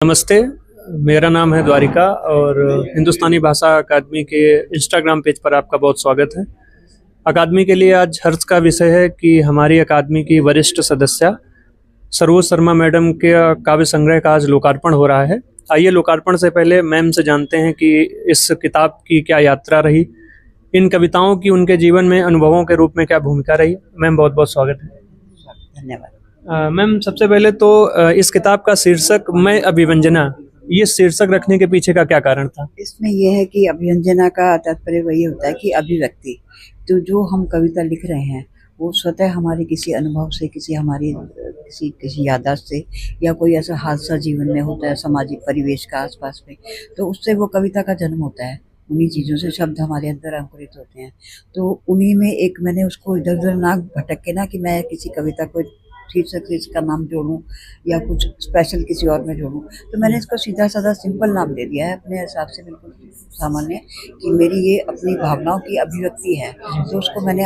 नमस्ते, मेरा नाम है द्वारिका और हिंदुस्तानी भाषा अकादमी के इंस्टाग्राम पेज पर आपका बहुत स्वागत है। अकादमी के लिए आज हर्ष का विषय है कि हमारी अकादमी की वरिष्ठ सदस्या सरोज शर्मा मैडम के काव्य संग्रह का आज लोकार्पण हो रहा है। आइए लोकार्पण से पहले मैम से जानते हैं कि इस किताब की क्या यात्रा रही, इन कविताओं की उनके जीवन में अनुभवों के रूप में क्या भूमिका रही। मैम बहुत बहुत स्वागत है। धन्यवाद। मैम सबसे पहले तो इस किताब का शीर्षक मैं अभिव्यंजना, ये शीर्षक रखने के पीछे का क्या कारण था? इसमें यह है कि अभिव्यंजना का तात्पर्य वही होता है कि अभिव्यक्ति, तो जो हम कविता लिख रहे हैं वो स्वतः हमारे किसी अनुभव से, किसी याददाश्त से, या कोई ऐसा हादसा जीवन में होता है सामाजिक परिवेश का आसपास में, तो उससे वो कविता का जन्म होता है। उन्हीं चीज़ों से शब्द हमारे अंदर अंकुरित होते हैं। तो उन्हीं में एक मैंने उसको इधर उधर ना भटक के ना कि मैं किसी कविता को शीर्षक से इसका नाम जोड़ूं या कुछ स्पेशल किसी और में जोड़ूं, तो मैंने इसको सीधा साधा सिंपल नाम दे दिया है अपने हिसाब से, बिल्कुल सामान्य, कि मेरी ये अपनी भावनाओं की अभिव्यक्ति है। तो उसको मैंने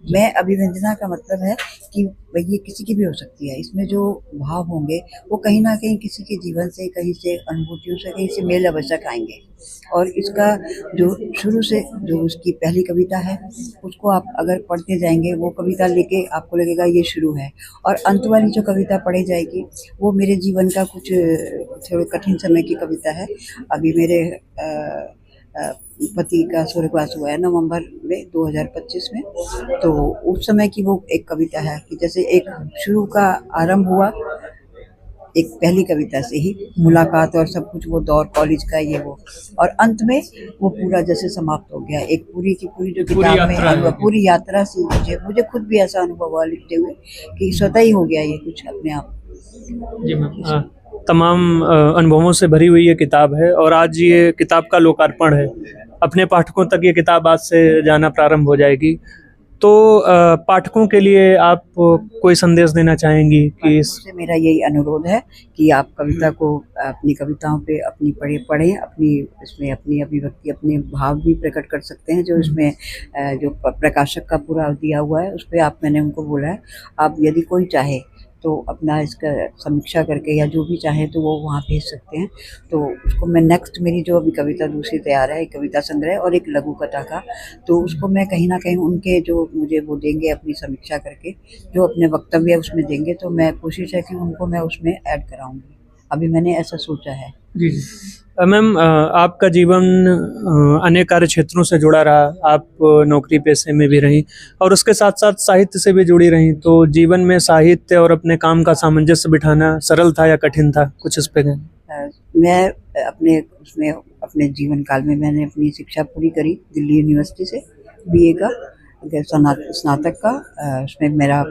मैं अभिव्यंजना का मतलब है कि भाई ये किसी की भी हो सकती है। इसमें जो भाव होंगे वो कहीं ना कहीं किसी के जीवन से, कहीं से अनुभूतियों से, कहीं से मेल अवश्य आएंगे। और इसका जो शुरू से जो उसकी पहली कविता है उसको आप अगर पढ़ते जाएंगे, वो कविता लेके आपको लगेगा ये शुरू है, और अंत वाली जो कविता पढ़ी जाएगी वो मेरे जीवन का कुछ थोड़े कठिन समय की कविता है। अभी मेरे पति का स्वर्गवास हुआ है नवंबर में 2025 में, तो उस समय की वो एक कविता है कि जैसे एक शुरू का आरंभ हुआ एक पहली कविता से ही, मुलाकात और सब कुछ, वो दौर कॉलेज का ये वो, और अंत में वो पूरा जैसे समाप्त हो गया। एक पूरी की पूरी जो किताब में पूरी यात्रा से मुझे खुद भी ऐसा अनुभव हुआ लिखते हुए कि स्वतः ही हो गया ये कुछ अपने आप। जी मैम, तमाम अनुभवों से भरी हुई ये किताब है और आज ये किताब का लोकार्पण है। अपने पाठकों तक ये किताब आज से जाना प्रारंभ हो जाएगी, तो पाठकों के लिए आप कोई संदेश देना चाहेंगी कि मेरा यही अनुरोध है कि आप कविता को, अपनी कविताओं पे अपनी पढ़ें, अपनी इसमें अपनी अभिव्यक्ति, अपने भाव भी प्रकट कर सकते हैं जो इसमें जो प्रकाशक का पूरा दिया हुआ है उस पर मैंने उनको बोला है। आप यदि कोई चाहे तो अपना इसका समीक्षा करके या जो भी चाहे तो वो वहाँ भेज सकते हैं। तो उसको मैं नेक्स्ट, मेरी जो अभी कविता दूसरी तैयार है, एक कविता संग्रह और एक लघु कथा का, तो उसको मैं कहीं ना कहीं उनके जो मुझे वो देंगे अपनी समीक्षा करके, जो अपने वक्तव्य उसमें देंगे, तो मैं कोशिश है कि उनको मैं उसमें ऐड कराऊंगी। अभी मैंने ऐसा सोचा है। जी जी मैम, आपका जीवन अनेक कार्य क्षेत्रों से जुड़ा रहा। आप नौकरी पेशे में भी रहीं और उसके साथ साथ साहित्य से भी जुड़ी रहीं, तो जीवन में साहित्य और अपने काम का सामंजस्य बिठाना सरल था या कठिन था? कुछ इस पे मैं अपने जीवन काल में मैंने अपनी शिक्षा पूरी करी दिल्ली यूनिवर्सिटी से, बीए का स्नातक का। उसमें मेरा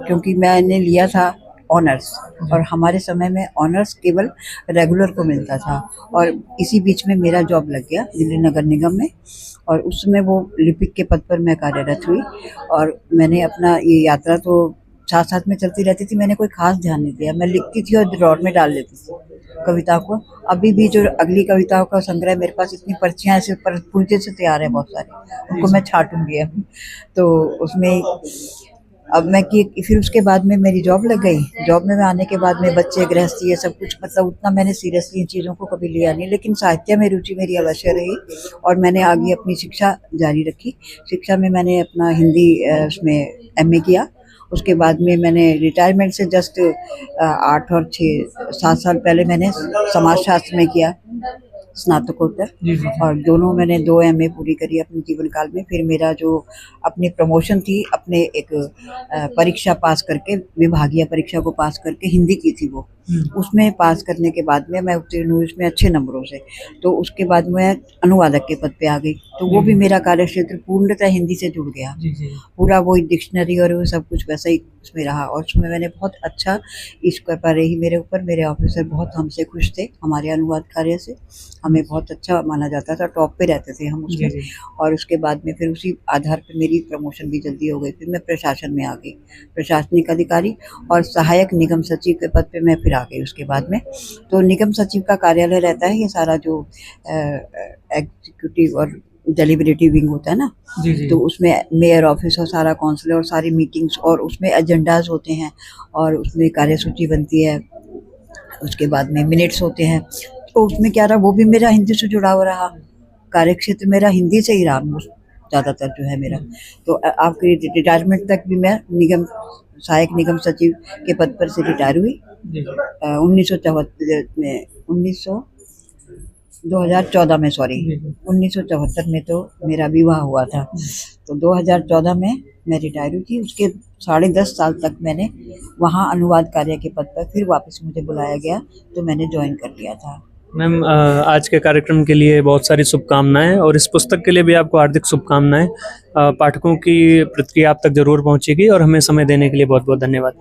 क्योंकि मैंने लिया था ऑनर्स, और हमारे समय में ऑनर्स केवल रेगुलर को मिलता था, और इसी बीच में मेरा जॉब लग गया दिल्ली नगर निगम में, और उस समय वो लिपिक के पद पर मैं कार्यरत हुई। और मैंने अपना ये यात्रा तो साथ साथ में चलती रहती थी, मैंने कोई खास ध्यान नहीं दिया। मैं लिखती थी और ड्रॉर में डाल लेती थी कविता को। अभी भी जो अगली कविताओं का संग्रह मेरे पास इतनी पर्चियाँ ऐसे पुर्जे से तैयार है बहुत सारी, उनको मैं छाटूंगी अभी। तो उसमें अब मैं कि फिर उसके बाद में मेरी जॉब लग गई। जॉब में मैं आने के बाद में बच्चे, गृहस्थी, ये सब कुछ, मतलब उतना मैंने सीरियसली इन चीज़ों को कभी लिया नहीं, लेकिन साहित्य में रुचि मेरी अवश्य रही और मैंने आगे अपनी शिक्षा जारी रखी। शिक्षा में मैंने अपना हिंदी उसमें एमए किया। उसके बाद में मैंने रिटायरमेंट से जस्ट 8 और 7 साल पहले मैंने समाजशास्त्र में किया स्नातकोत्तर, और दोनों मैंने 2 एमए पूरी करी अपने जीवन काल में। फिर मेरा जो अपनी प्रमोशन थी, अपने एक परीक्षा पास करके, विभागीय परीक्षा को पास करके, हिंदी की थी वो, उसमें पास करने के बाद में मैं उत्तीर्ण हुई उसमें अच्छे नंबरों से। तो उसके बाद मैं अनुवादक के पद पे आ गई, तो वो भी मेरा कार्यक्षेत्र पूर्णतः हिंदी से जुड़ गया। पूरा वो डिक्शनरी और वो सब कुछ वैसा ही उसमें रहा, और उसमें मैंने बहुत अच्छा, इस कृपा रही मेरे ऊपर। मेरे ऑफिसर बहुत हमसे खुश थे, हमारे अनुवाद कार्य से हमें बहुत अच्छा माना जाता था, टॉप पे रहते थे हम उसमें। और उसके बाद में फिर उसी आधार पर मेरी प्रमोशन भी जल्दी हो गई। फिर मैं प्रशासन में आ गई, प्रशासनिक अधिकारी और सहायक निगम सचिव के पद पे मैं फिर आ गई उसके बाद में। तो निगम सचिव का कार्यालय रहता है, ये सारा जो एग्जीक्यूटिव और डेलिबरेटिव विंग होता है ना, तो उसमें मेयर ऑफिस और सारा काउंसिल और सारी मीटिंग्स, और उसमें एजेंडाज होते हैं, और उसमें कार्यसूची बनती है, उसके बाद में मिनट्स होते हैं, तो उसमें क्या रहा, वो भी मेरा हिंदी से जुड़ा हुआ रहा, कार्यक्षेत्र मेरा हिंदी से ही रहा ज़्यादातर जो है मेरा। तो आपके रिटायरमेंट तक भी मैं सहायक निगम सचिव के पद पर से रिटायर हुई 1974 में, 2014 में, सॉरी 1974 में तो मेरा विवाह हुआ था, तो 2014 में मैं रिटायर हुई थी। उसके 10.5 साल तक मैंने वहाँ अनुवाद कार्य के पद पर, फिर वापस मुझे बुलाया गया तो मैंने ज्वाइन कर लिया था। मैम, आज के कार्यक्रम के लिए बहुत सारी शुभकामनाएं, और इस पुस्तक के लिए भी आपको हार्दिक शुभकामनाएं। पाठकों की प्रतिक्रिया आप तक जरूर पहुंचेगी, और हमें समय देने के लिए बहुत बहुत धन्यवाद।